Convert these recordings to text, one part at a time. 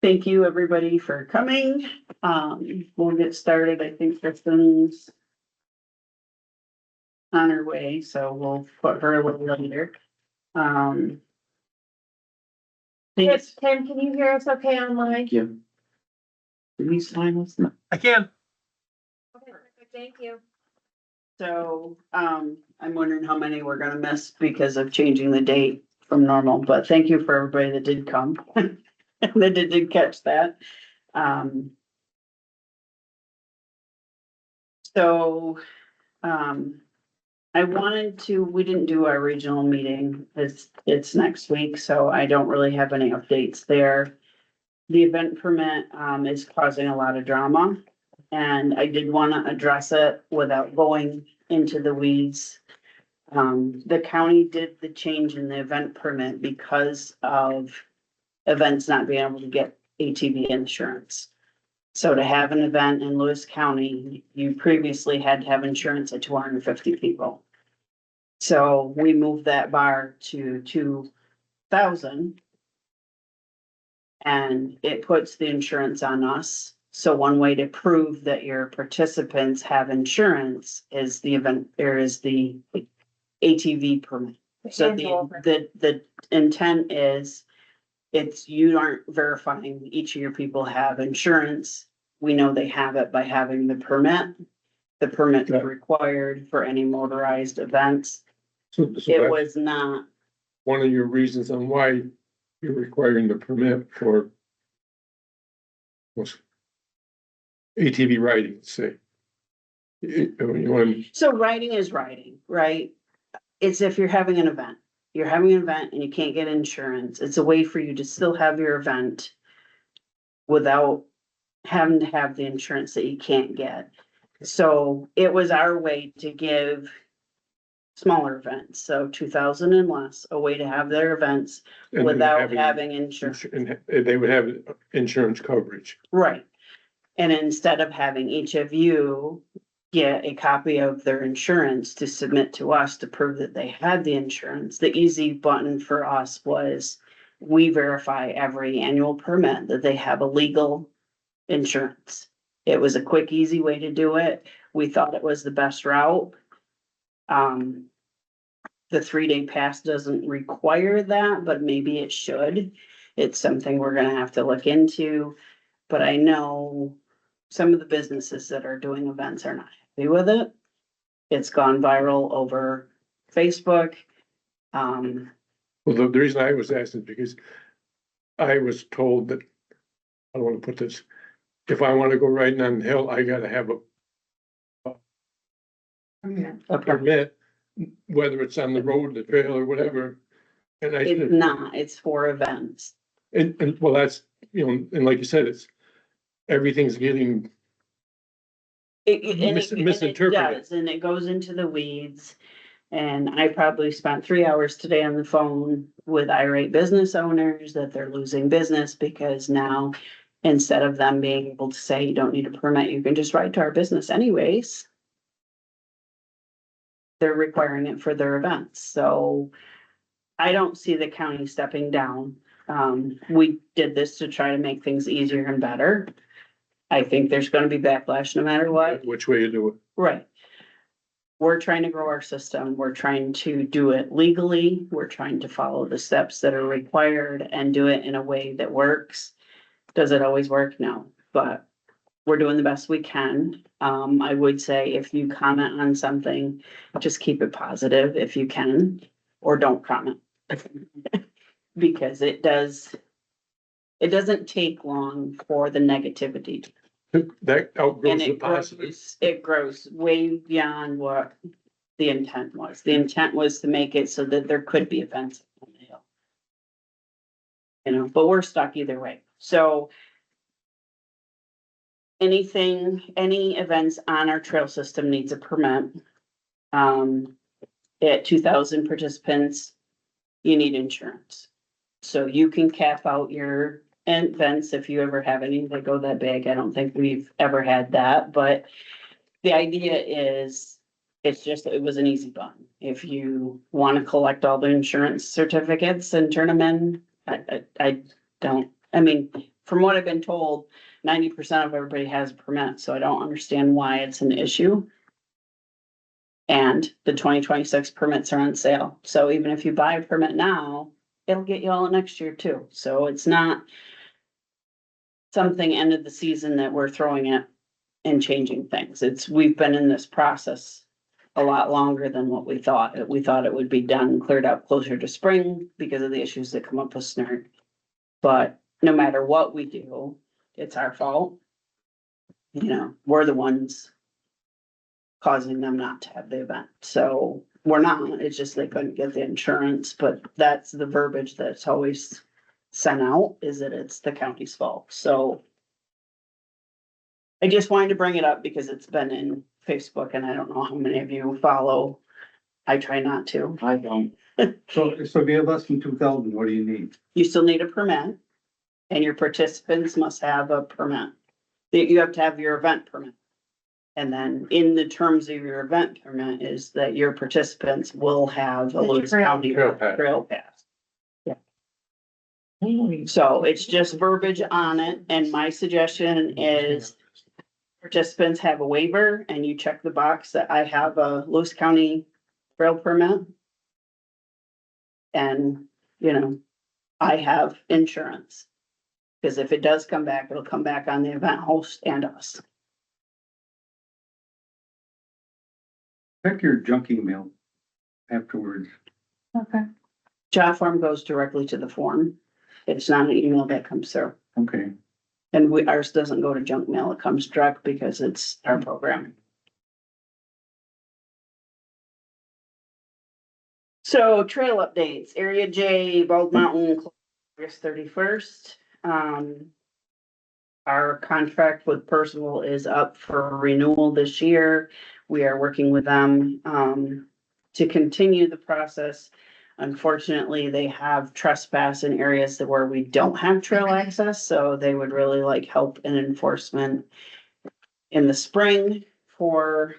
Thank you, everybody, for coming. We'll get started. I think Kristen's on her way, so we'll put her a little later. Thanks. Tim, can you hear us okay online? Yeah. These times. I can. Okay, perfect, thank you. So, I'm wondering how many we're gonna miss because of changing the date from normal, but thank you for everybody that did come. That did catch that. So, we didn't do our regional meeting, it's next week, so I don't really have any updates there. The event permit, is causing a lot of drama, and I did wanna address it without going into the weeds. The county did the change in the event permit because of events not being able to get ATV insurance. So to have an event in Lewis County, you previously had to have insurance at 250 people. So we moved that bar to 2,000. And it puts the insurance on us. So one way to prove that your participants have insurance is the event, there is the ATV permit. So the intent is, you aren't verifying each of your people have insurance. We know they have it by having the permit. The permit is required for any motorized events. So It was not, one of your reasons on why you're requiring the permit for ATV riding, say. so riding is riding, right? It's if you're having an event. You're having an event and you can't get insurance. It's a way for you to still have your event without having to have the insurance that you can't get. So it was our way to give smaller events, so 2,000 and less, a way to have their events without having insurance. And they would have insurance coverage. Right. And instead of having each of you get a copy of their insurance to submit to us to prove that they had the insurance, the easy button for us was we verify every annual permit that they have a legal insurance. It was a quick, easy way to do it. We thought it was the best route. The 3-day pass doesn't require that, but maybe it should. It's something we're gonna have to look into. But I know some of the businesses that are doing events are not happy with it. It's gone viral over Facebook. Well, the reason I was asking is because I was told that, I don't want to put this, if I want to go riding on the hill, I gotta have a permit, whether it's on the road, the trail or whatever. And I It's said, not, it's for events. and well, that's, and like you said, it's, everything's getting misinterpreted. And it goes into the weeds. And I probably spent 3 hours today on the phone with irate business owners that they're losing business because now, instead of them being able to say, you don't need a permit, you can just write to our business anyways. They're requiring it for their events. So I don't see the county stepping down. We did this to try to make things easier and better. I think there's gonna be backlash no matter what. Which way you do it. Right. We're trying to grow our system. We're trying to do it legally. We're trying to follow the steps that are required and do it in a way that works. Does it always work? No, but we're doing the best we can. I would say if you comment on something, just keep it positive if you can, or don't comment. Because it doesn't take long for the negativity. That And outgrows the positive. it grows way beyond what the intent was. The intent was to make it so that there could be events on the hill. You know, but we're stuck either way. So any events on our trail system needs a permit. At 2,000 participants, you need insurance. So you can cap out your events if you ever have any that go that big. I don't think we've ever had that, but the idea is, it was an easy button. If you want to collect all the insurance certificates and turn them in, I mean, from what I've been told, 90% of everybody has a permit, so I don't understand why it's an issue. And the 2026 permits are on sale, so even if you buy a permit now, it'll get you all next year too, so it's not something end of the season that we're throwing it and changing things. We've been in this process a lot longer than what we thought. We thought it would be done, cleared up closer to spring because of the issues that come up with snark. But no matter what we do, it's our fault. You know, we're the ones causing them not to have the event. So we're not, it's just they couldn't get the insurance, but that's the verbiage that's always sent out, is that it's the county's fault. So I just wanted to bring it up because it's been in Facebook and I don't know how many of you follow. I try not to. I don't. So if you have less than 2,000, what do you need? You still need a permit and your participants must have a permit. You have to have your event permit. And then in the terms of your event permit is that your participants will have a Lewis County Trail pass. trail pass. So it's just verbiage on it, and my suggestion is participants have a waiver and you check the box that I have a Lewis County trail permit. And, you know, I have insurance. Cause if it does come back, it'll come back on the event host and us. Check your junk email afterwards. Okay. Job form goes directly to the form. It's not an email that comes through. Okay. And ours doesn't go to junk mail, it comes direct because it's our program. So trail updates, Area J, Bald Mountain, August 31st. Our contract with Percival is up for renewal this year. We are working with them, to continue the process. Unfortunately, they have trespass in areas that where we don't have trail access, so they would really like help in enforcement in the spring for,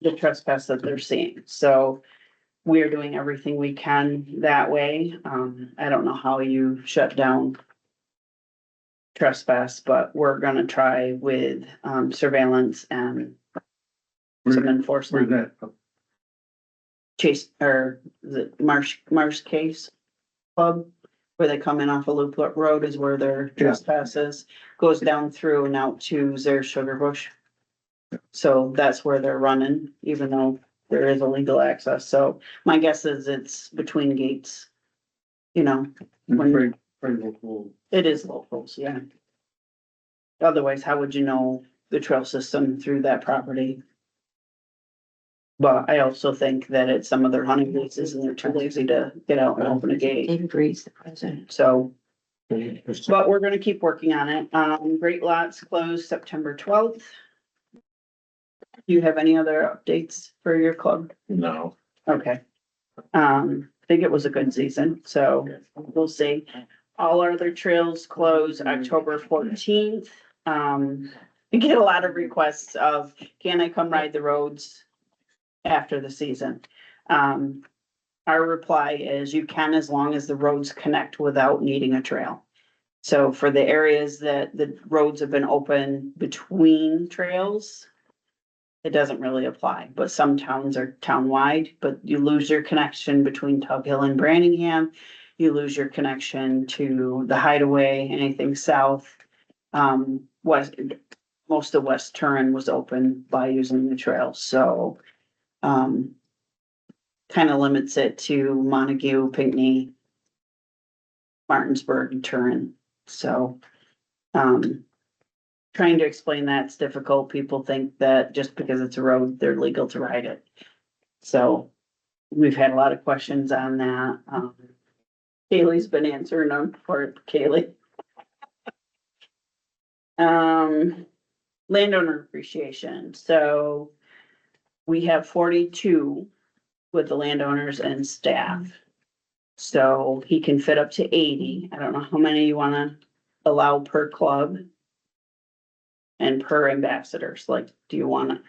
the trespass that they're seeing. So we are doing everything we can that way. I don't know how you shut down trespass, but we're gonna try with, surveillance and some Where's enforcement. that? Chase, or the Marsh Case Club, where they come in off of Loop Road is where their trespass is, goes down through and out to their Sugar Bush. So that's where they're running, even though there is illegal access. So my guess is it's between gates. You know, Very, very local. it is locals, yeah. Otherwise, how would you know the trail system through that property? But I also think that it's some of their hunting leases and they're too lazy to get out and open a gate, David Reed's the president. so. But we're gonna keep working on it. Great Lots closed September 12th. Do you have any other updates for your club? No. Okay. I think it was a good season, so we'll see. All our other trails close October 14th. We get a lot of requests of, can I come ride the roads after the season? Our reply is you can, as long as the roads connect without needing a trail. So for the areas that the roads have been open between trails, it doesn't really apply, but some towns are town-wide, but you lose your connection between Tug Hill and Branningham. You lose your connection to the Hideaway, anything south. West, most of West Turin was open by using the trail, so kind of limits it to Montague, Pinckney, Martinsburg, and Turin. So trying to explain that's difficult. People think that just because it's a road, they're legal to ride it. So we've had a lot of questions on that. Kaylee's been answering them for it, Kaylee. Landowner appreciation. So we have 42 with the landowners and staff. So he can fit up to 80. I don't know how many you wanna allow per club. And per ambassadors, like, do you wanna,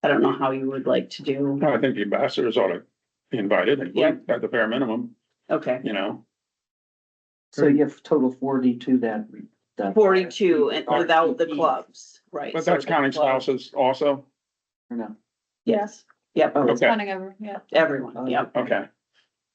I don't know how you would like to do, I think the ambassadors ought to be invited, Yep. at the bare minimum, okay, you know. So you have total 42 that. 42 and without the RTPs, clubs, right? But so that's the counting club- spouses also? or no? Yes, yep, Oh, It's Okay. counting over, yeah. everyone, yep. Okay,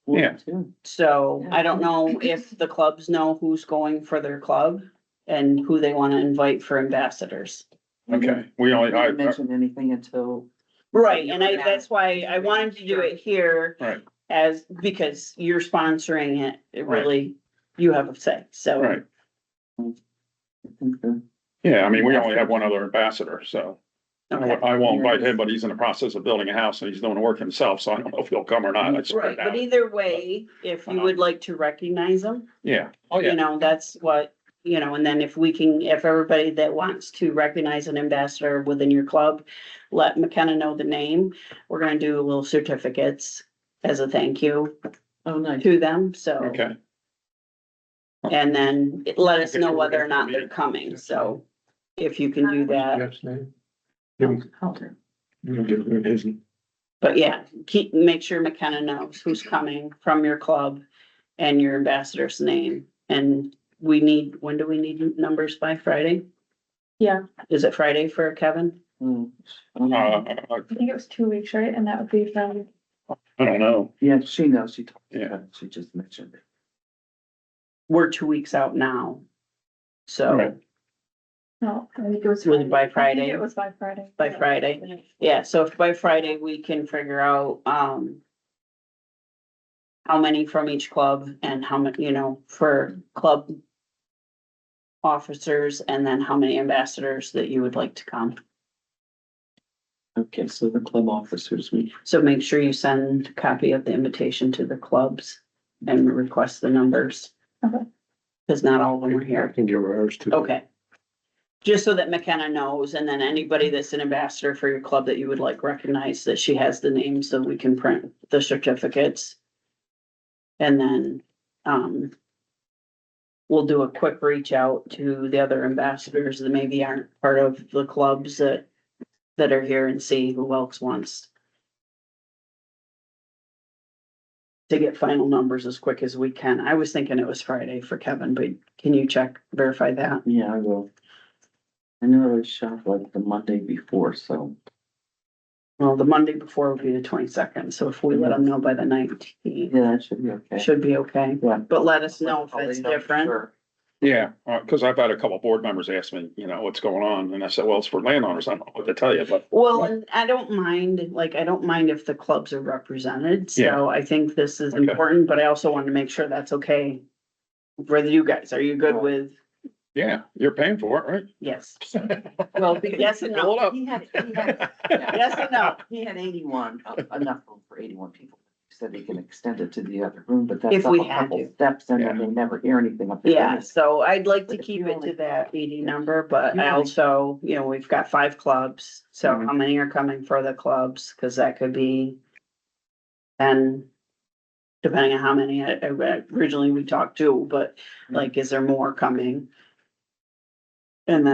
Yeah. 42. So I don't know if the clubs know who's going for their club and who they wanna invite for ambassadors. okay. We only, I didn't mention anything until. Right, and that's why I wanted to do it here right, as, because you're sponsoring it, it Right. really, you have a say, so. right. I think the- Yeah, I mean, we only have one other ambassador, so Okay, I won't invite him, but he's in the process of building a house and he's doing the work himself, so I don't know if he'll come or not. I just right, figured but out. either way, if you would like to recognize them, Yeah, oh, you yeah, know, that's what, you know, and then if we can, if everybody that wants to recognize an ambassador within your club, let McKenna know the name. We're gonna do little certificates as a thank you Oh, nice. to them, so. okay. And then let us Okay, know we're whether or ready for not the they're meeting. coming, so if you can do that. Jeff's name. Give him, Halter. give him his, But yeah, make sure McKenna knows who's coming from your club and your ambassador's name. And when do we need numbers by Friday? Yeah, Is it Friday for Kevin? Mm. I think it was 2 weeks, right? And that would be from, I don't know. Yeah, she knows, she told me, Yeah. that. She just mentioned it. We're 2 weeks out now. So Right. no, I think it was. Was it by I think Friday? It was by Friday. by Friday, yeah, so if by Friday we can figure out, how many from each club and how many, you know, for club officers, and then how many ambassadors that you would like to come. Okay, so the club officers, we, So make sure you send a copy of the invitation to the clubs and request the numbers. Okay. Cause not all of them are I here. can give her ours too. Okay. Just so that McKenna knows, and then anybody that's an ambassador for your club that you would like recognized, that she has the name, so we can print the certificates. And then, we'll do a quick reach out to the other ambassadors that maybe aren't part of the clubs that are here, and see who else wants to get final numbers as quick as we can. I was thinking it was Friday for Kevin, but can you verify that? yeah, I will. I know it was shot like the Monday before, so. Well, the Monday before would be the 22nd, so if we let them know by the 19th, Yeah, that should be okay. should be okay. Yeah. But let us know if I'll let it's you know for different. sure. Yeah, cause I've had a couple board members ask me, you know, what's going on, and I said, well, it's for landowners, I don't know what to tell you, but. Well, and I don't mind if the clubs are represented, Yeah. so I think this is Okay. important, but I also want to make sure that's okay. For you guys, are you good Right. with, Yeah, you're paying for it, right? yes, Well, because yes and Fill it no, up. he had, yes and no. he had 81, enough room for 81 people. He said he can extend it to the other room, but If that's up we a had couple to. steps and then Yeah. they never hear anything up there. Yeah, so I'd like to But if keep you it only- to that 80 number, but You I only- also, you know, we've got 5 clubs, so Mhm. how many are coming for the clubs? Cause that could be 10, depending on how many, originally we talked to, but like, is there more coming? And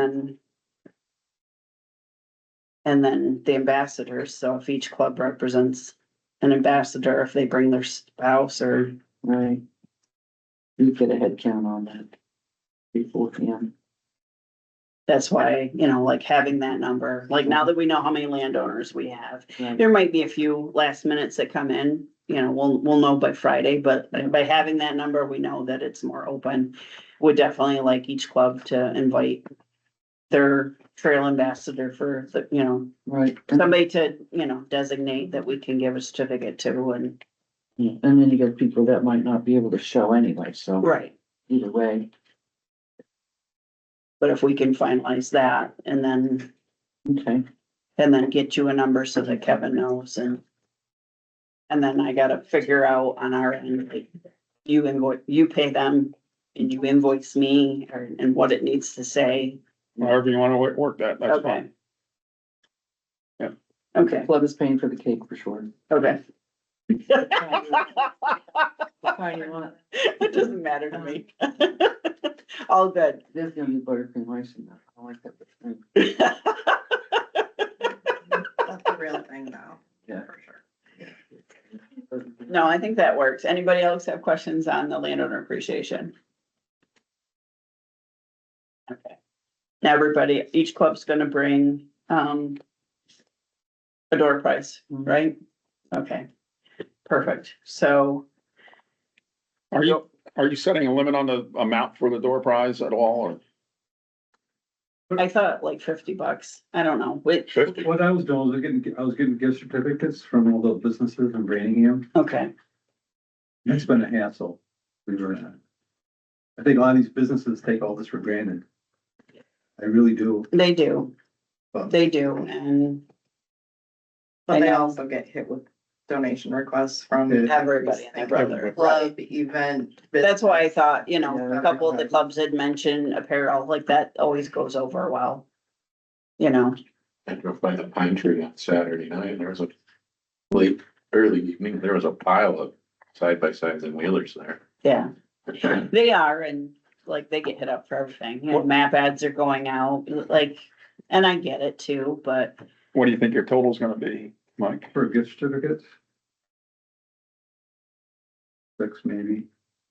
then the ambassadors, so if each club represents an ambassador, if they bring their spouse or, Right. You get a head count on that beforehand. that's why, you know, like having that number, like now that we know how many landowners we have. Right. There might be a few last minutes that come in, you know, we'll know by Friday, but by having that number, we know that it's more open. Would definitely like each club to invite their trail ambassador for the, you know, Right. somebody to, you know, designate that we can give a certificate to, and. And then you get people that might not be able to show anyway, so Right. either way, But if we can finalize that and okay. then get you a number so that Kevin knows, and then I gotta figure out on our end, like, you pay them and you invoice me, and what it needs to say. However you wanna work that, that's Okay. fine. Yeah. Okay, Club is paying for the cake for sure. okay. What kind you want? It doesn't matter to me. All good. There's gonna be buttercream ice in that. I like that. That's the real thing now, Yeah. for sure. No, I think that works. Anybody else have questions on the landowner appreciation? Okay. Now everybody, each club's gonna bring, a door prize, right? Okay, perfect. So Are you setting a limit on the amount for the door prize at all, or? I thought like $50. I don't know. Wait, 50? What I was doing was I was getting gift certificates from all the businesses in Framingham. okay, It's been a hassle. I think a lot of these businesses take all this for granted. I really do. they do, But they do, and I But they know. also get hit with donation requests from Yeah. Everybody and their brother. Club, event. That's why I thought, Yeah. a couple of the clubs had mentioned apparel, like that always goes over well. I drove by the pine tree on Saturday night, and there was a early evening, there was a pile of side by sides and wheelers there. Yeah, they are, and like they get hit up for everything, map ads are going out, like, and I get it too, but What do you think your total's gonna be, Mike? for gift certificates. 6 maybe,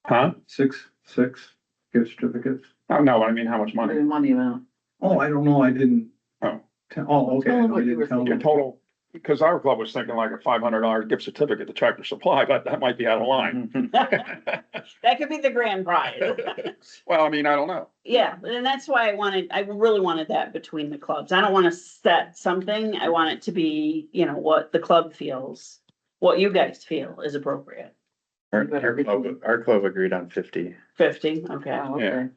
Huh? six gift certificates. Oh, no, I mean, how much What money? money amount? Oh, I don't know, I didn't. Oh. Okay, Oh, I what you were didn't tell Your them. total, because our club was thinking like a $500 gift certificate to Tractor Supply, but that might be out of line. that could be the grand prize. Well, I mean, I don't know. Yeah, and that's why I really wanted that between the clubs. I don't wanna set something, I want it to be, what the club feels, what you guys feel is appropriate. Our club agreed on 50. 50, okay. Oh, Yeah. okay.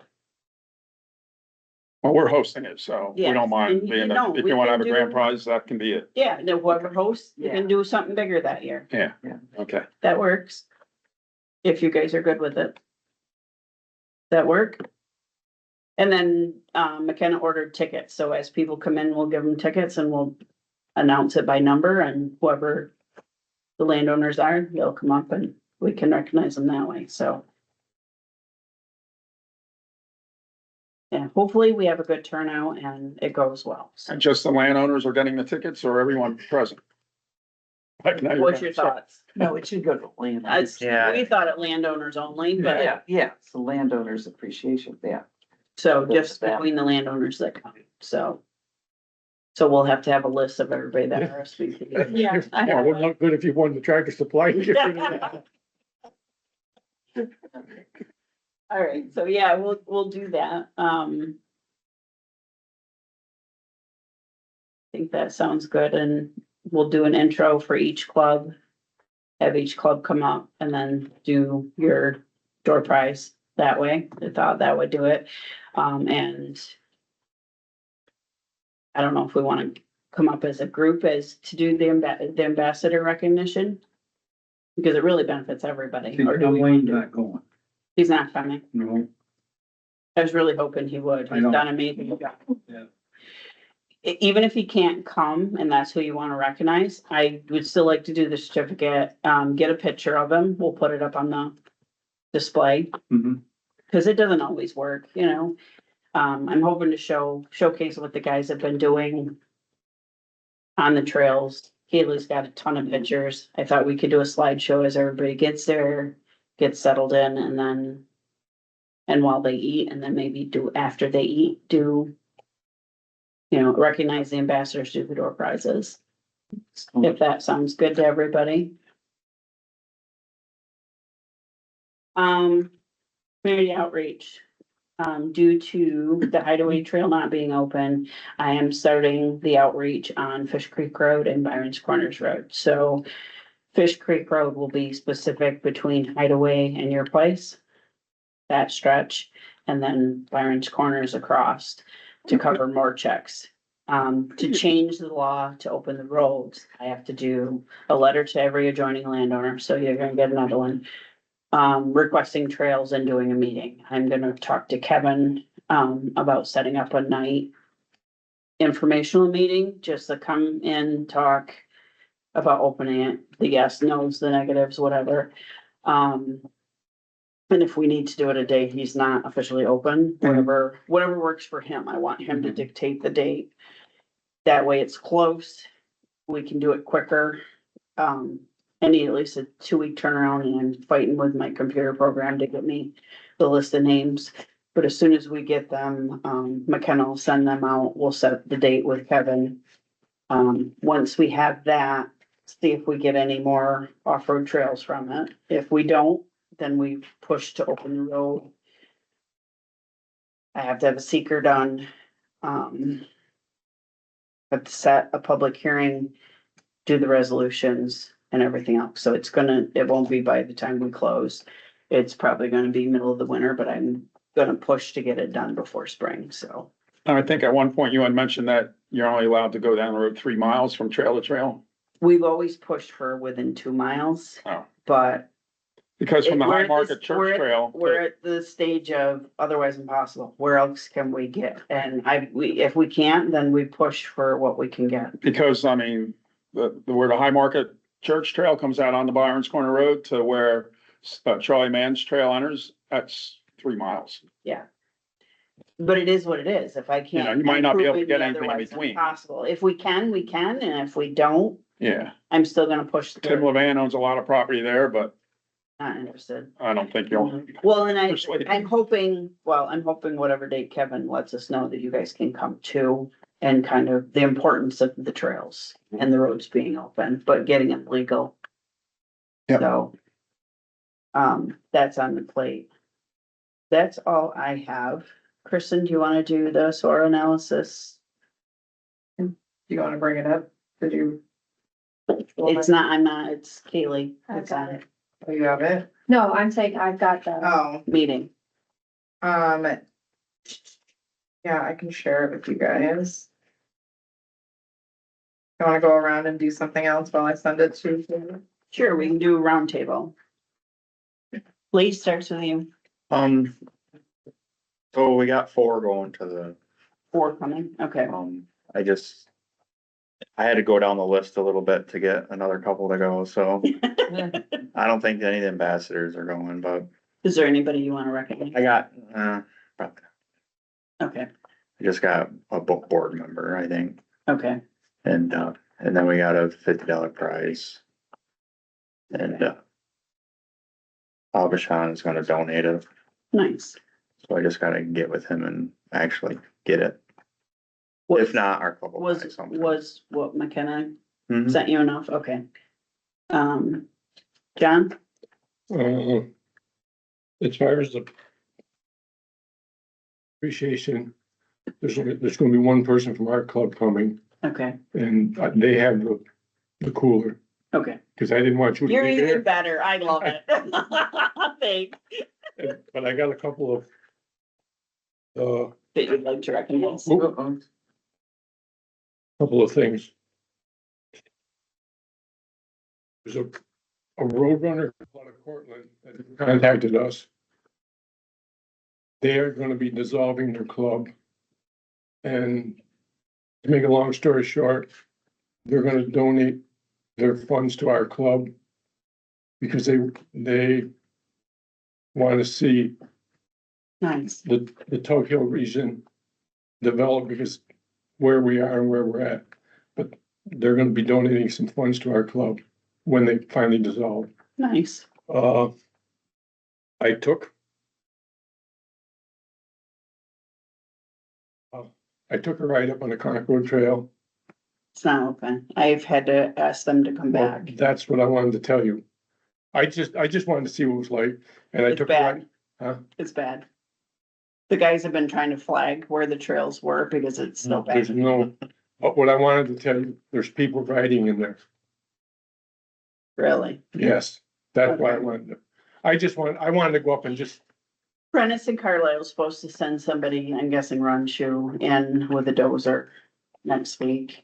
Well, we're hosting it, so we Yes, don't mind and being, no, if we you wanna can have a grand do- prize, that can be it. Yeah, no, whoever hosts, you can do something bigger that year. Yeah, Yeah. okay. That works. If you guys are good with it. That work? And then, McKenna ordered tickets, so as people come in, we'll give them tickets and we'll announce it by number, and whoever the landowners are, they'll come up and we can recognize them that way, so. Yeah, hopefully we have a good turnout and it goes well. So And just the landowners are getting the tickets or everyone present? Like now you're what's gonna your start- thoughts? No, it should go to land. We thought it landowners only, but, Yeah, it's the landowners appreciation, yeah. so just between the landowners that come, so. So we'll have to have a list of everybody that RSVP. Yeah. I Yeah, it wouldn't know. look good if you won the Tractor Supply. to get rid of that. All right, so yeah, we'll do that, I think that sounds good, and we'll do an intro for each club. Have each club come up and then do your door prize that way, I thought that would do it, and. I don't know if we wanna come up as a group as to do the ambassador recognition. Because it really benefits everybody, See, or do we want Wayne's to? not going, He's not coming. no. I was really hoping he would. I He's know. done amazing job. Yeah. Even if he can't come and that's who you wanna recognize, I would still like to do the certificate, get a picture of him. We'll put it up on the display. Mhm. Cause it doesn't always work, I'm hoping to showcase what the guys have been doing on the trails. Haley's got a ton of pictures. I thought we could do a slideshow as everybody gets there, gets settled in, and while they eat, and then maybe after they eat, recognize the ambassadors, do the door prizes. If that sounds good to everybody. Community outreach. Due to the Hideaway Trail not being open, I am starting the outreach on Fish Creek Road and Byron's Corners Road. So Fish Creek Road will be specific between Hideaway and your place, that stretch, and then Byron's Corners across to cover more checks. To change the law to open the roads, I have to do a letter to every adjoining landowner, so you're gonna get another one. Requesting trails and doing a meeting. I'm gonna talk to Kevin, about setting up a night informational meeting, just to come in, talk about opening it, the yes, no's, the negatives, whatever. And if we need to do it a day he's not officially open, whatever works for him, I want him to dictate the date. That way it's close, we can do it quicker. I need at least a 2-week turnaround, and I'm fighting with my computer program to get me the list of names But as soon as we get them, McKenna will send them out. We'll set the date with Kevin. Once we have that, see if we get any more off-road trails from it. If we don't, then we push to open the road. I have to have a seeker done. Have to set a public hearing, do the resolutions and everything else. So it won't be by the time we close. It's probably gonna be middle of the winter, but I'm gonna push to get it done before spring, so. I think at one point you had mentioned that you're only allowed to go down the road 3 miles from trail to trail. We've always pushed for within 2 miles, Oh, but. because from the we're High at Market this- Church we're at- Trail. We're at the stage of otherwise impossible. Where else can we get? And if we can't, then we push for what we can get. Because, I mean, where the High Market Church Trail comes out on the Byron's Corner Road to where Charlie Mann's Trail enters, that's 3 miles. But it is what it is. If I You know, can't. you might not be able to prove get it anything in otherwise between. Impossible. If we can, we can, and if we don't, Yeah, I'm still gonna push Tim through. Levan owns a lot of property there, but Not interested. I don't think you'll. Well, and persuade him. I'm hoping whatever date Kevin lets us know that you guys can come to. And kind of the importance of the trails and the roads being open, but getting them legal. Yep. So. That's on the plate. That's all I have. Kristen, do you wanna do the SOAR analysis? Do you wanna bring it up? Did you? I'm not, it's Kaylee. I've It's got on it. Oh, you have it? No, I'm saying I've got the, Oh, meeting. yeah, I can share it with you guys. You wanna go around and do something else while I send it to you? Sure, we can do a roundtable. Lee starts with you. So we got 4 going to the, 4 coming, okay. I had to go down the list a little bit to get another couple to go, so I don't think any of the ambassadors are going, but Is there anybody you wanna recommend? I got, probably, Okay, I just got a book board member, I think, okay, and then we got a $50 prize. And, Abishan is gonna donate it, nice. so I just gotta get with him and actually get it. What- If not, our couple buy Was something. what McKenna Mhm. sent you enough? Okay. John? As far as the appreciation, there's gonna be one person from our club coming, Okay, and they have the cooler, okay. cause I didn't want you to You're be even there. better. I love it. Thanks. But I got a couple of That you'd like to recommend. couple of things. There's a road runner out of Cortland that contacted us. They are gonna be dissolving their club. And to make a long story short, they're gonna donate their funds to our club. Because they wanna see Nice. the Tug Hill region develop because where we are and where we're at. But they're gonna be donating some funds to our club when they finally dissolve. Nice. I took a ride up on the Concord Trail. It's not open. I've had to ask them to come Well, back. that's what I wanted to tell you. I just wanted to see what it was like, and I It's took a ride. bad. Huh? It's bad. The guys have been trying to flag where the trails were because it's so There's bad. no, but what I wanted to tell you, there's people riding in there. Really. Yes, that's why I wanted to. I wanted to go up and just, Prentice and Carlisle's supposed to send somebody, I'm guessing Ron Shu, in with a dozer next week.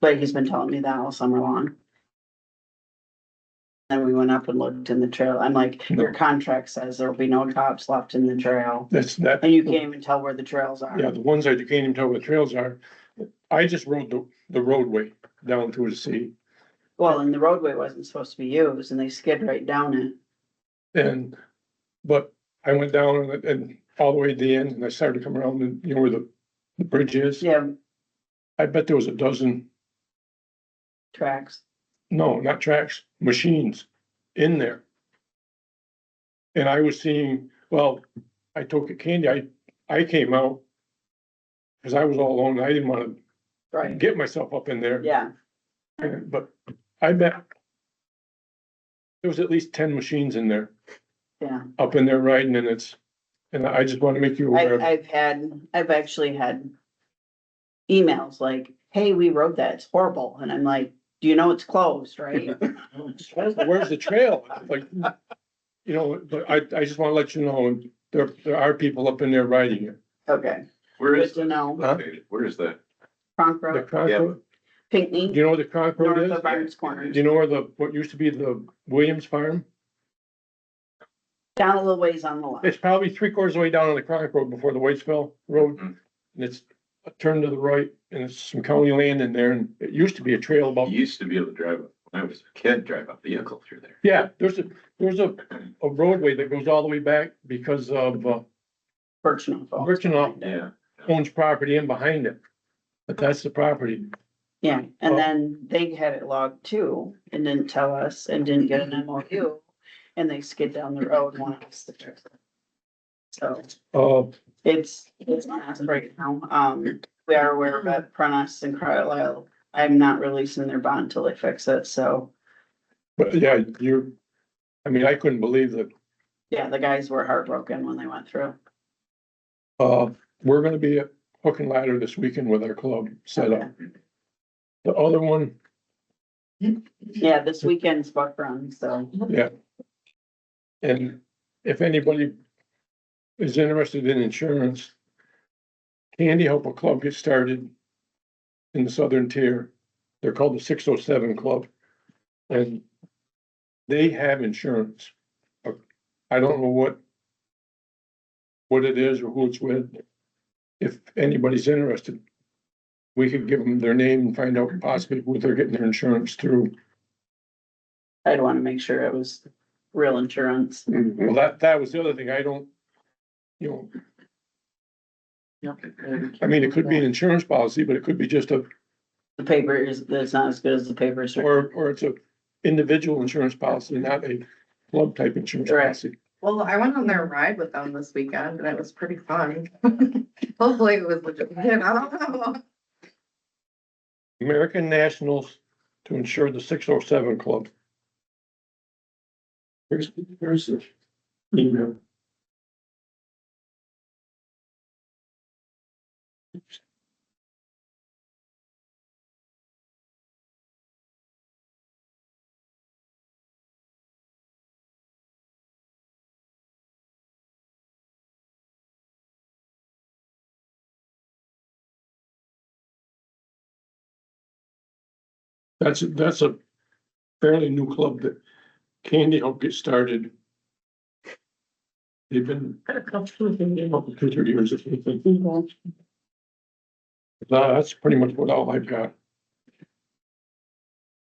But he's been telling me that all summer long. Then we went up and looked in the trail. I'm like, your No. contract says there will be no cops left in the trail. that's that. And you can't even tell where the trails are. Yeah, the ones that you can't even tell where the trails are. I just rode the roadway down to the sea. Well, and the roadway wasn't supposed to be used and they skid right down it. But I went down and all the way to the end and I started to come around and, you know, where the bridge is. Yeah, I bet there was a dozen, tracks. no, not tracks, machines in there. And I was seeing, well, I took a Candy, I came out. Cause I was all alone, I didn't wanna Right, get myself up in there. yeah, But I bet. There was at least 10 machines in there, yeah. up in there riding and I just wanna make you aware of. I've actually had emails like, hey, we rode that, it's horrible. And I'm like, do you know it's closed, right? Where's the trail? Like, you know, but I just wanna let you know, there are people up in there riding it. Okay, Where good is to know. located? Where is that? Cronk The Road, Concord, Yeah. do Pinckney, you know where the Concord north is? of Barnes Corners, Do you know where what used to be the Williams Farm? down a little ways on the left. It's probably 3/4 of the way down on the Concord Road before the Waitsville Road. Mhm. And it's a turn to the right and it's some county land in there and it used to be a trail You about, used to be able to drive, when I was a kid, drive a vehicle through there. yeah, there's a roadway that goes all the way back because of, Birchnough. Birchnough Yeah. owns property in behind it. But that's the property. Yeah, and Oh. then they had it logged too and didn't tell us and didn't get an MOU. And they skid down the road and wanted us to fix it. So it's a mess right now. We are aware of it, Prentice and Carlisle. I'm not releasing their bond until they fix it, so, but yeah, I mean, I couldn't believe that, yeah, the guys were heartbroken when they went through. we're gonna be at Hook and Ladder this weekend with our club set up. The other one, Yeah, this weekend's buck run, so, yeah. And if anybody is interested in insurance, Candy help a club get started in the southern tier. They're called the 607 Club. And they have insurance. I don't know what it is or who it's with. If anybody's interested, we could give them their name and find out possibly who they're getting their insurance through. I'd wanna make sure it was real insurance. Well, that was the other thing. I don't, you know, I mean, it could be an insurance policy, but it could be just The paper is, it's not as good as the papers. or it's a individual insurance policy, not a club type insurance Right. policy. Well, I went on their ride with them this weekend and it was pretty fun. Hopefully it was legitimate, I don't know. American Nationals to insure the 607 Club. Here's the email. That's a fairly new club that Candy helped get started. They've been a couple for 2 years. That's pretty much what all I've got.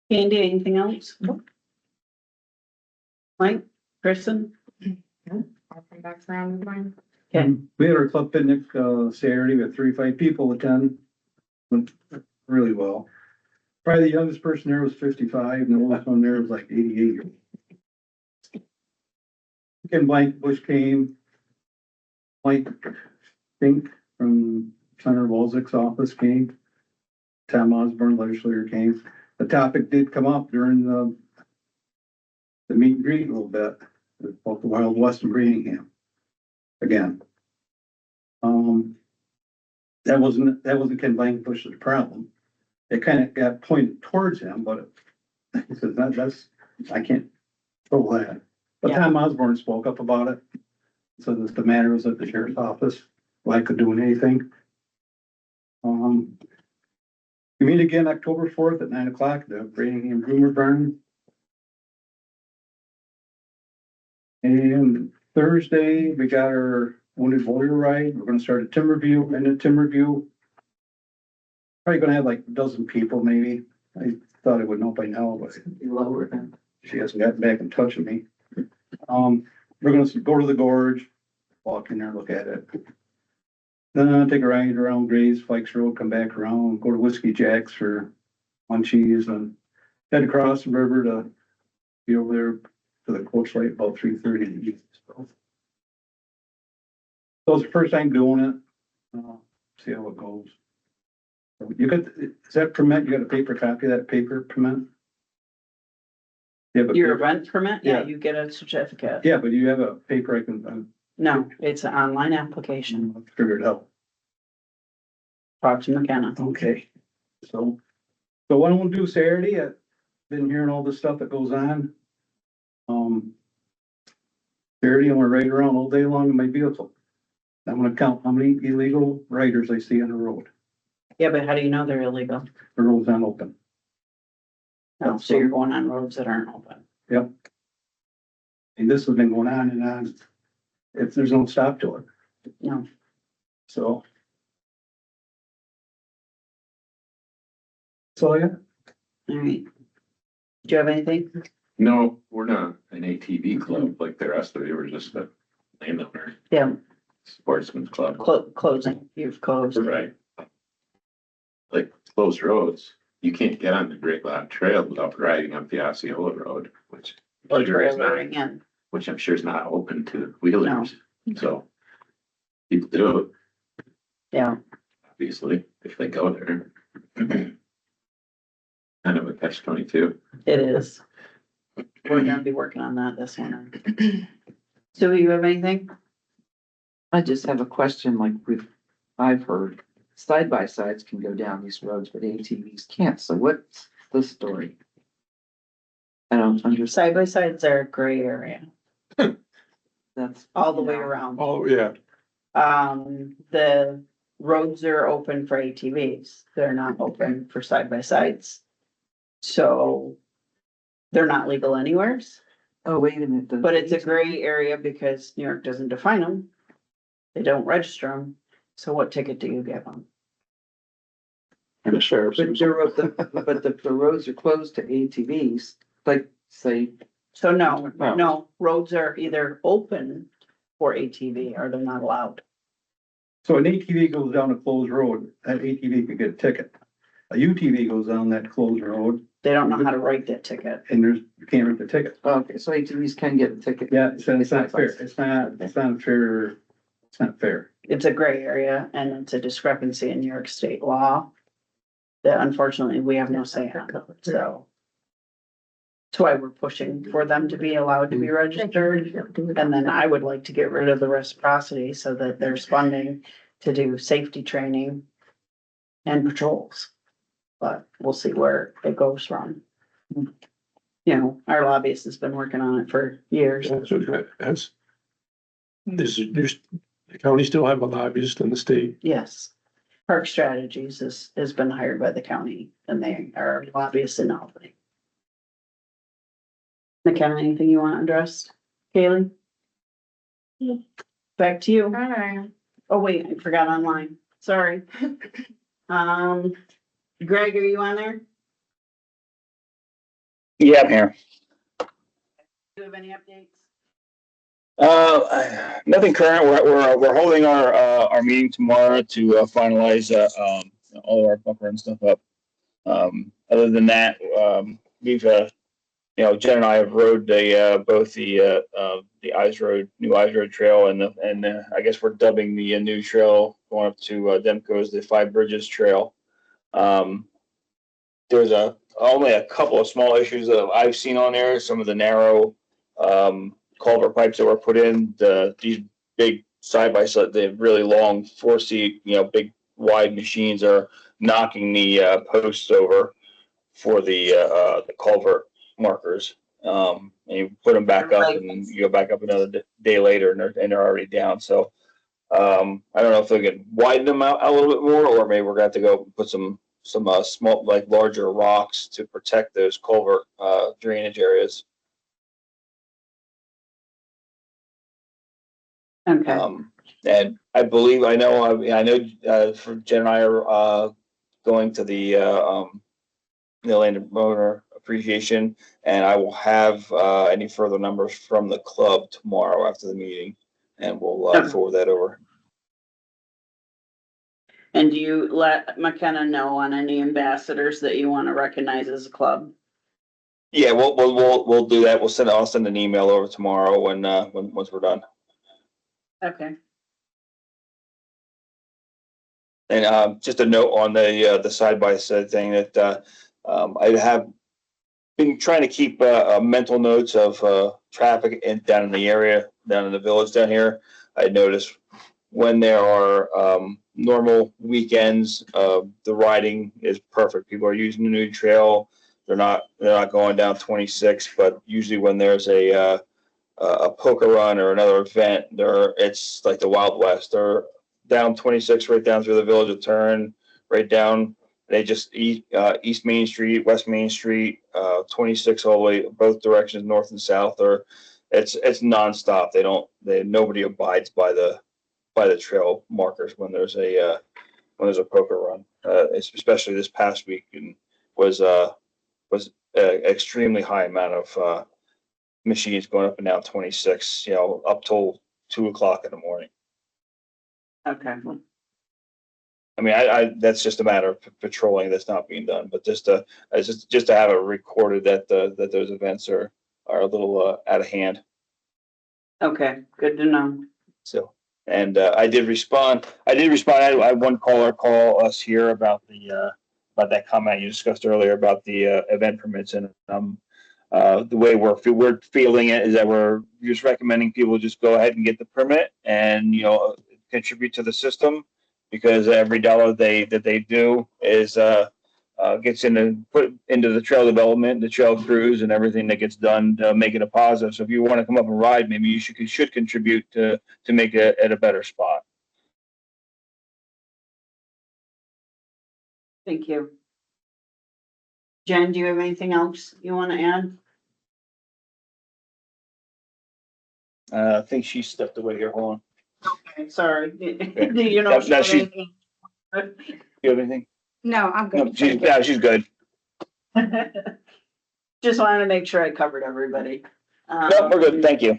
Andy, anything else? Mike, Kristen? I'll come back around with mine. Okay. We had our club picnic, Saturday, we had 35 people attend. Went really well. Probably the youngest person there was 55, and the oldest one there was like 88. Ken Bush came. Mike Fink from Senator Walzik's office came. Tom Osborne, legislator, came. The topic did come up during the meet and greet a little bit, about the Wild West in Birmingham. Again. That wasn't Ken Bush's problem. It kind of got pointed towards him, but he says that's, I can't control that. But Yeah. Tom Osborne spoke up about it. So that the matter was at the sheriff's office, like could doing anything. We meet again October 4th at 9 o'clock, the Birmingham Groomer Barn. And Thursday, we got our wounded warrior ride. We're gonna start at Timberview, and at Timberview. Probably gonna have like a dozen people, maybe. I thought I would know by now, but she hasn't gotten back in touch with me. We're gonna go to the gorge, walk in there, look at it. Then take a ride around Grays, Fikes Road, come back around, go to Whiskey Jack's for munchies and head across the river to be over there to the coach light about 3:30 in the evening. So So it's the first time doing it. See how it goes. So you got, is that permit, you got a paper copy of that paper permit? Yeah, but, Your event permit, yeah, Yeah. you get a certificate. yeah, but you have a paper I can, No, it's an online application. figure it out. Talk to McKenna. Okay, so what I'm gonna do Saturday, I've been hearing all this stuff that goes on. Saturday, I'm gonna ride around all day long in my vehicle. I'm gonna count how many illegal riders I see on the road. Yeah, but how do you know they're illegal? The road's not open. Oh, so you're going on roads that aren't open. Yep. And this has been going on and on. If there's no stop to it. No. So. So, yeah, All right. Do you have anything? No, we're not an ATV club like the rest of you, we're just a landowner, Yeah, sportsman's club. closing, you've closed. Right. Like closed roads, you can't get on the Great Lake Trail without riding up the Osceola Road, which. Or sure is not- trailering in. Which I'm sure is not open to wheelers, so. People do it, Yeah, obviously, if they go there. Kind of a catch 22. it is. We're gonna be working on that this winter. So you have anything? I just have a question, like I've heard, side by sides can go down these roads, but ATVs can't, so what's the story? I don't understand, Side by sides are a gray area, that's. all the way you know, around. Oh, yeah, The roads are open for ATVs. They're not open for side by sides. So they're not legal anywheres, Oh, wait a minute. but it's a gray area because New York doesn't define them. They don't register them. So what ticket do you give them? And the sheriff's. But the roads are closed to ATVs, like, say, So no, No. no, roads are either open for ATV or they're not allowed. so an ATV goes down a closed road, that ATV could get a ticket. A UTV goes down that closed road They don't know how to write that ticket. and you can't write the ticket. okay, so ATVs can get a ticket. Yeah, it's not fair. It's not fair. It's not fair. It's a gray area and it's a discrepancy in New York state law that unfortunately we have no say on, so. That's why we're pushing for them to be allowed to be registered. And then I would like to get rid of the reciprocity so that there's funding to do safety training and patrols. But we'll see where it goes from. You know, our lobbyist has been working on it for years. that's. There's, the county still have a lobbyist in the state. Yes. Park Strategies has been hired by the county and they are lobbyists in Albany. McKenna, anything you want addressed? Kaylee? Back to you. Hi. Oh, wait, I forgot online. Sorry. Greg, are you on there? Yeah, I'm here. Do you have any updates? Nothing current. We're holding our meeting tomorrow to finalize all our buffer and stuff up. Other than that, we've Jen and I have rode both the Ice Road, new Ice Road Trail, and I guess we're dubbing the new trail going up to Demco's the Five Bridges Trail. There's only a couple of small issues that I've seen on there. Some of the narrow culvert pipes that were put in, these big side by side, the really long 4-seat, big wide machines are knocking the posts over for the culvert markers. And you put them back up and you go back up another day later and they're already down. So I don't know if they can widen them out a little bit more, or maybe we're gonna have to go put some small, like larger rocks to protect those culvert drainage areas. Okay, And I believe, I know for Jen and I are going to the landowner appreciation, and I will have any further numbers from the club tomorrow after the meeting, and we'll forward that over. and do you let McKenna know on any ambassadors that you want to recognize as a club? Yeah, we'll do that. I'll send an email over tomorrow once we're done. Okay. And, just a note on the side-by-side thing that, I have been trying to keep, mental notes of, traffic down in the area, down in the village down here. I noticed when there are, normal weekends, the riding is perfect. People are using the new trail. They're not going down 26, but usually when there's a poker run or another event, it's like the Wild West. They're down 26, right down through the village of Turn, right down. They just East Main Street, West Main Street, 26 all the way, both directions, north and south. Or it's nonstop. Nobody abides by the trail markers when there's a poker run. Especially this past week, and was extremely high amount of machines going up and down 26, up till 2 o'clock in the morning. Okay, I mean, that's just a matter of patrolling that's not being done, but just to have it recorded that that those events are a little out of hand. okay, good to know. So, and I did respond. I had one caller call us here about that comment you discussed earlier about the event permits, and the way we're feeling it is that we're just recommending people just go ahead and get the permit and contribute to the system, because every dollar that they do is gets put into the trail development, the trail crews, and everything that gets done to make it a positive. So if you want to come up and ride, maybe you should contribute to make it at a better spot. Thank you. Jen, do you have anything else you want to add? I think she stepped away here. Hold on. Okay, sorry. Do you know? No, you have anything? No, I'm No, good. she's good. Just wanted to make sure I covered everybody. No, we're good. Thank you.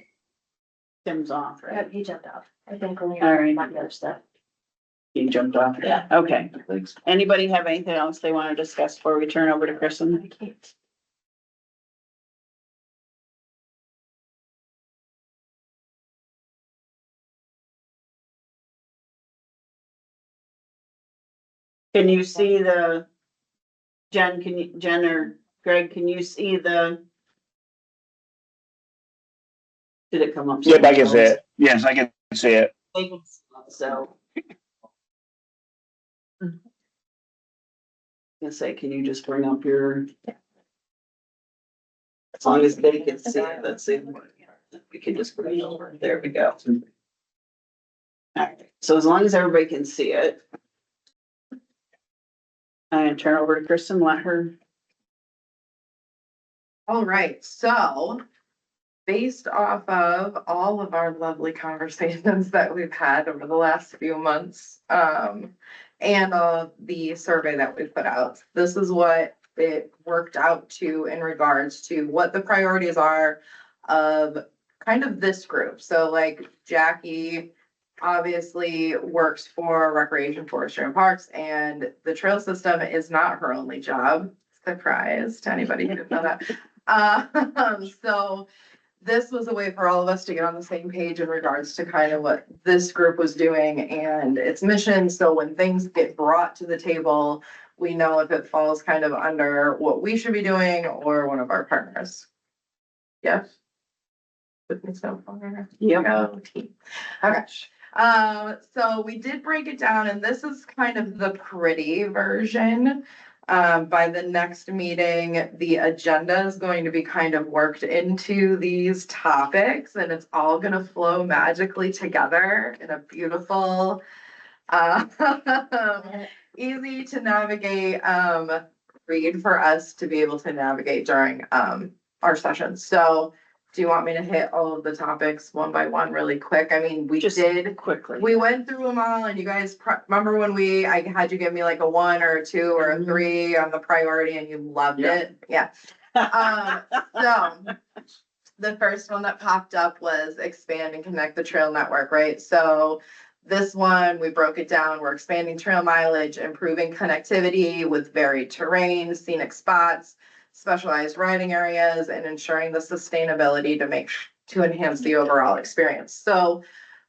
Tim's off, right? He jumped off. I think only All right. the other stuff. He jumped off. Yeah. Okay. Thanks. Anybody have anything else they want to discuss before we turn over to Kristen? I can't. Can you see Jen or Greg, can you see did it come up? Yep, I can see it. Yes, I can see it. So. Gonna say, can you just bring up your? As long as they can see it, let's see. We can just bring it over. There we go. Alright, so as long as everybody can see it. I'm gonna turn over to Kristen, let her. All right, so based off of all of our lovely conversations that we've had over the last few months, and the survey that we put out, this is what it worked out to in regards to what the priorities are of kind of this group. So like Jackie obviously works for Recreation, Forestry and Parks, and the trail system is not her only job. Surprise to anybody who didn't know that. So this was a way for all of us to get on the same page in regards to kind of what this group was doing and its mission. So when things get brought to the table, we know if it falls kind of under what we should be doing or one of our partners. Yes? With me so far. Yep. Go team. Okay. So we did break it down, and this is kind of the pretty version. By the next meeting, the agenda is going to be kind of worked into these topics, and it's all gonna flow magically together in a beautiful, easy to navigate, read for us to be able to navigate during, our sessions. So do you want me to hit all of the topics one by one really quick? I mean, we Just did. quickly. We went through them all, and you guys remember when I had you give me like a 1 or a 2 or a 3 on the priority, and you loved it? Yeah. So the first one that popped up was expand and connect the trail network, right? So this one, we broke it down. We're expanding trail mileage, improving connectivity with varied terrain, scenic spots, specialized riding areas, and ensuring the sustainability to enhance the overall experience. So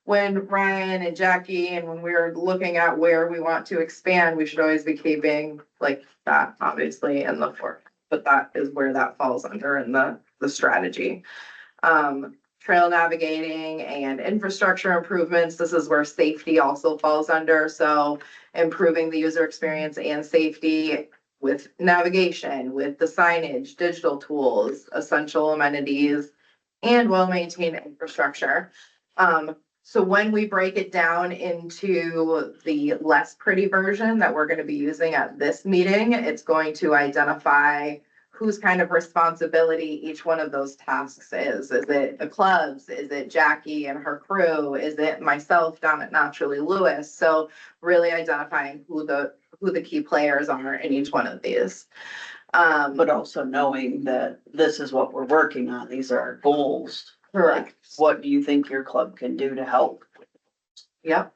when Ryan and Jackie and when we're looking at where we want to expand, we should always be keeping like that, obviously, in the forefront. But that is where that falls under in the strategy. Trail navigating and infrastructure improvements, this is where safety also falls under. So improving the user experience and safety with navigation, with the signage, digital tools, essential amenities, and well-maintained infrastructure. So when we break it down into the less pretty version that we're gonna be using at this meeting, it's going to identify whose kind of responsibility each one of those tasks is. Is it the clubs? Is it Jackie and her crew? Is it myself down at Naturally Lewis? So really identifying who the key players are in each one of these. But also knowing that this is what we're working on, these are our goals. Correct. What do you think your club can do to help? Yep.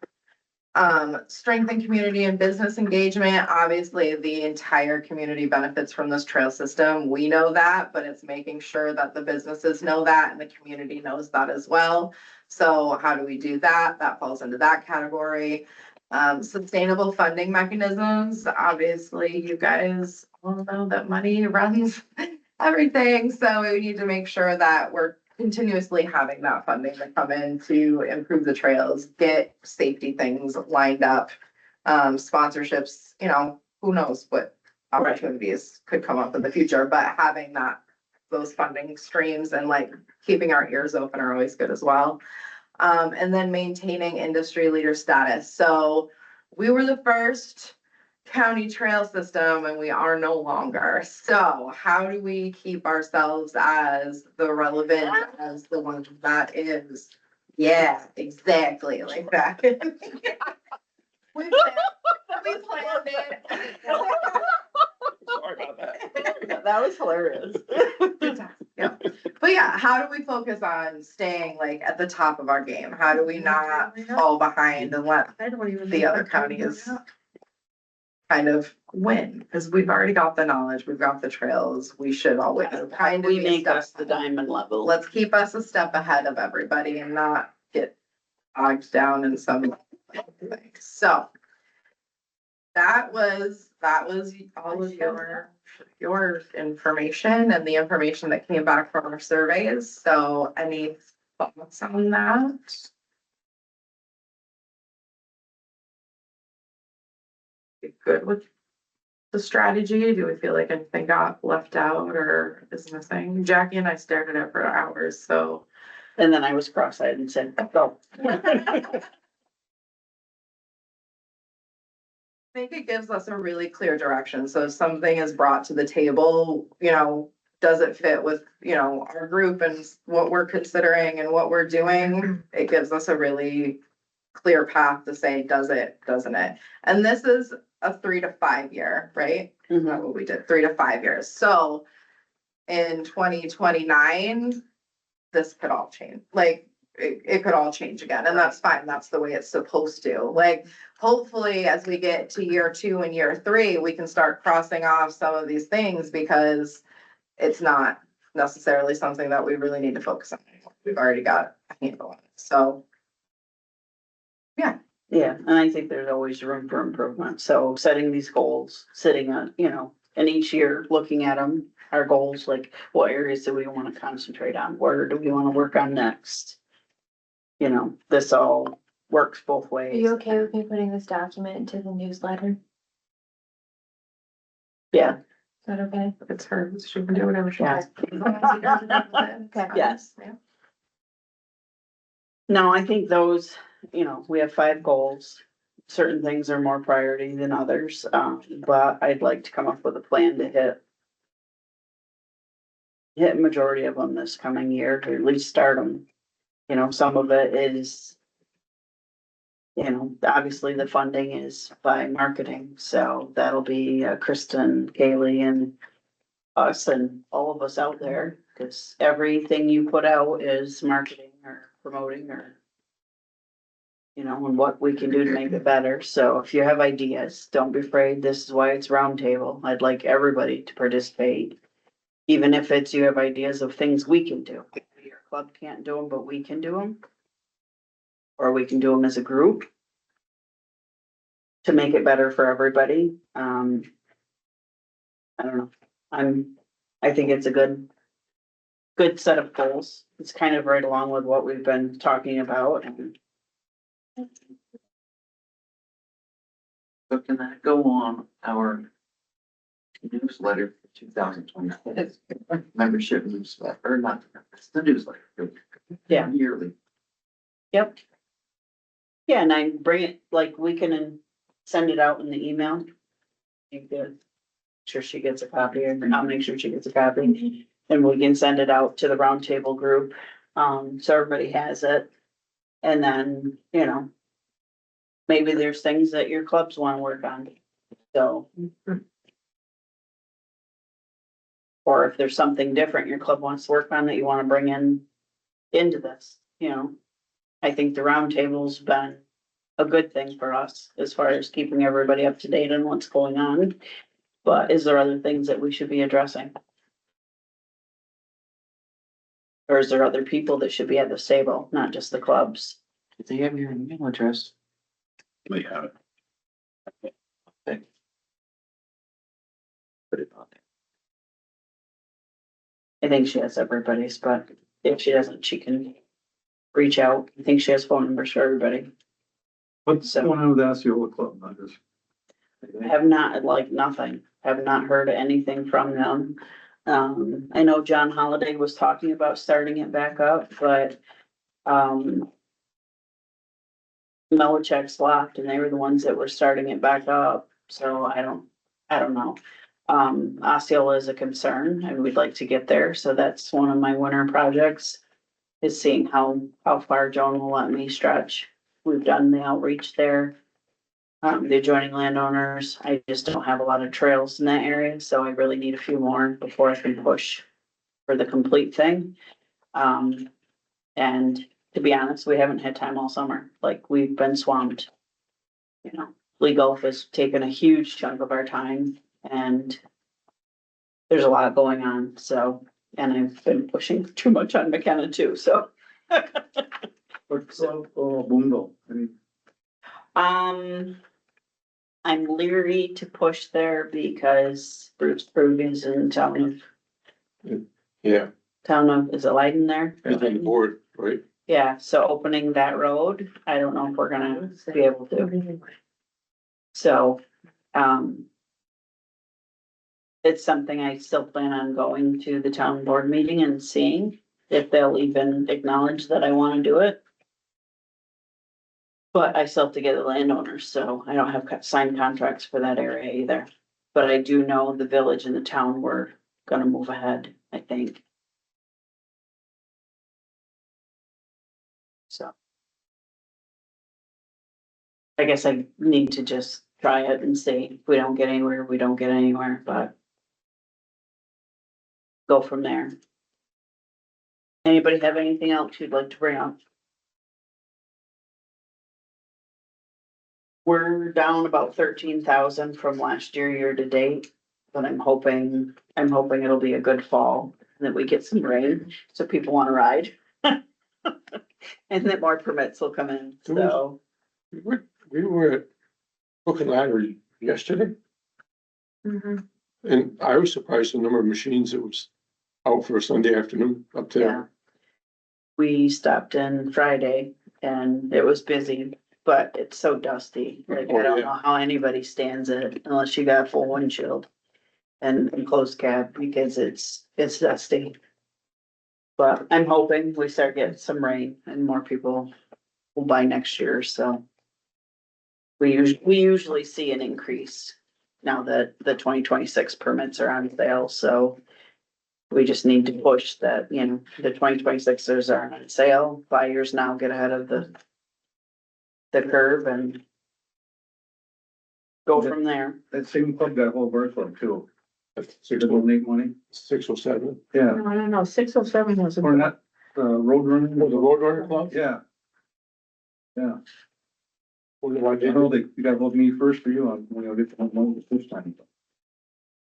Strengthen community and business engagement. Obviously, the entire community benefits from this trail system. We know that, but it's making sure that the businesses know that and the community knows that as well. So how do we do that? That falls into that category. Sustainable funding mechanisms. Obviously, you guys all know that money runs everything. So we need to make sure that we're continuously having that funding to come in to improve the trails, get safety things lined up. Sponsorships, who knows what opportunities could come up in the future, but having those funding streams and like keeping our ears open are always good as well. And then maintaining industry leader status. So we were the first county trail system and we are no longer. So how do we keep ourselves as the relevant as the one that is? Yeah, exactly like that. We planned it. Sorry about that. That was hilarious. Yeah, but yeah, how do we focus on staying like at the top of our game? How do we not fall behind and let the other counties kind of win? Because we've already got the knowledge, we've got the trails, we should always kind of We be a make step us the diamond level. Let's keep us a step ahead of everybody and not get bogged down in some things. So that was all of your information and the information that came back from our surveys. So any thoughts on that? You good with the strategy? Do we feel like anything got left out or is missing? Jackie and I stared at it for hours, so. And then I was cross-eyed and said, go. I think it gives us a really clear direction. So if something is brought to the table, does it fit with, our group and what we're considering and what we're doing? It gives us a really clear path to say, does it, doesn't it? And this is a 3 to 5 year, right? That's what we did, 3 to 5 years. So in 2029, this could all change. Like it could all change again, and that's fine. That's the way it's supposed to. Like, hopefully, as we get to year 2 and year 3, we can start crossing off some of these things because it's not necessarily something that we really need to focus on anymore. We've already got a handle on it. So, yeah. Yeah, and I think there's always room for improvement. So setting these goals, sitting on, and each year looking at them, our goals, like what areas do we want to concentrate on? Where do we want to work on next? This all works both Are ways. you okay with me putting this document into the newsletter? Yeah, Is that okay? It's her. She can do whatever she Yeah. wants. Okay. Yes. Yeah. No, I think those, we have 5 goals. Certain things are more priority than others, but I'd like to come up with a plan to hit majority of them this coming year, to at least start them. Some of it is, obviously the funding is by marketing, so that'll be Kristen, Kaylee, and us and all of us out there, because everything you put out is marketing or promoting or and what we can do to make it better. So if you have ideas, don't be afraid. This is why it's roundtable. I'd like everybody to participate. Even if it's you have ideas of things we can do. Your club can't do them, but we can do them. or we can do them as a group to make it better for everybody. I don't know. I think it's a good set of goals. It's kind of right along with what we've been talking about and So can that go on our newsletter for 2026? Membership newsletter, or not, it's the newsletter. Yeah. Yearly. Yep. Yeah, and I bring it, like, we can send it out in the email. You could, sure she gets a copy, and I'll make sure she gets a copy. And we can send it out to the roundtable group, so everybody has it. And then, maybe there's things that your clubs wanna work on, so. Or if there's something different your club wants to work on that you wanna bring into this, I think the roundtable's been a good thing for us as far as keeping everybody up to date on what's going on. But is there other things that we should be addressing? Or is there other people that should be at the table, not just the clubs? Did they have your email address? We have it. Put it on there. I think she has everybody's, but if she doesn't, she can reach out. I think she has phone numbers for everybody. What's going on with the Osceola Club? I just. Have not, like, nothing, have not heard anything from them. I know John Holiday was talking about starting it back up, but, Millichek's left and they were the ones that were starting it back up, so I don't know. Osceola is a concern and we'd like to get there, so that's one of my winter projects. Is seeing how far Joan will let me stretch. We've done the outreach there. The adjoining landowners, I just don't have a lot of trails in that area, so I really need a few more before I can push for the complete thing. And to be honest, we haven't had time all summer, like, we've been swamped. League golf has taken a huge chunk of our time and there's a lot going on, so, and I've been pushing too much on McKenna too, so. What's Boondle? I mean, I'm leery to push there because Bruce Krug is in town Yeah, is it Leiden there? it's on the board, right? Yeah, so opening that road, I don't know if we're gonna be able to. So, it's something I still plan on going to the town board meeting and seeing if they'll even acknowledge that I wanna do it. But I still have to get the landowners, so I don't have signed contracts for that area either. But I do know the village and the town were gonna move ahead, I think. So. I guess I need to just try it and see. If we don't get anywhere, we don't get anywhere, but. Go from there. Anybody have anything else you'd like to bring up? We're down about 13,000 from last year to date, but I'm hoping it'll be a good fall and that we get some rain, so people wanna ride. And that more permits will come in, so. We were at Hook and Ladder yesterday, and I was surprised the number of machines that was out for a Sunday afternoon up Yeah. there. We stopped in Friday and it was busy, but it's so dusty. Like, I don't know how anybody stands it unless you got a full windshield and closed cab because it's dusty. But I'm hoping we start getting some rain and more people will buy next year, so. We usually see an increase now that the 2026 permits are on sale, so. We just need to push that, the 2026ers are on sale, buyers now get ahead of the curve and go from there. that same club got a whole bird club too. That's They donate money. 607. Yeah, No, 607 was. or not, road running. Oh, the Road Runner Club? Yeah. Yeah, Wonder why I they know did. you gotta vote me first for you on, when you get to one this time.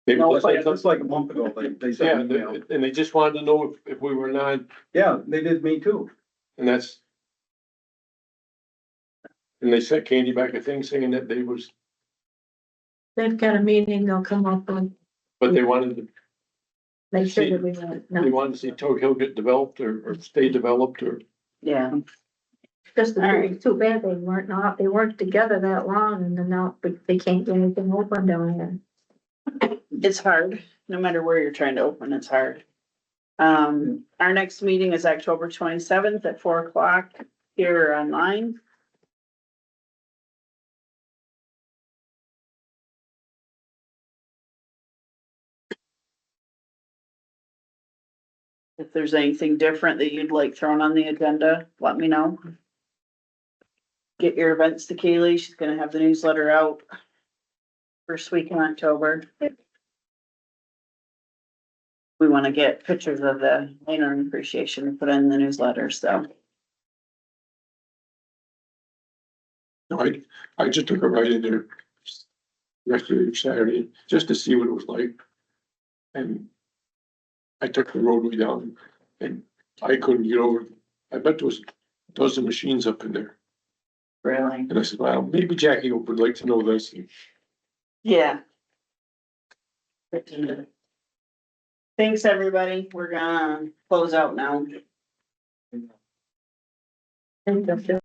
Maybe No, just but like- Just like a month ago, they Yeah, said, an email. and they just wanted to know if we were not, Yeah, they did me too. and that's, And they sent Candy back a thing saying that they was, They've got a meeting, they'll come up with, but they wanted to, make sure that we want, they no, wanted to see Toad Hill get developed or stay developed or. Yeah, just All right. it's too bad they weren't together that long and then now, but they can't get anything open down there. it's hard, no matter where you're trying to open, it's hard. Our next meeting is October 27th at 4 o'clock here online. If there's anything different that you'd like thrown on the agenda, let me know. Get your events to Kaylee. She's gonna have the newsletter out first week in October. We wanna get pictures of the Lantern appreciation and put in the newsletter, so. No, I just took a ride in there yesterday, Saturday, just to see what it was like. And I took the roadway down and I couldn't get over. I bet there was a dozen machines up in there. Really? And I said, well, maybe Jackie would like to know this. Yeah. Thanks, everybody. We're gonna close out now. And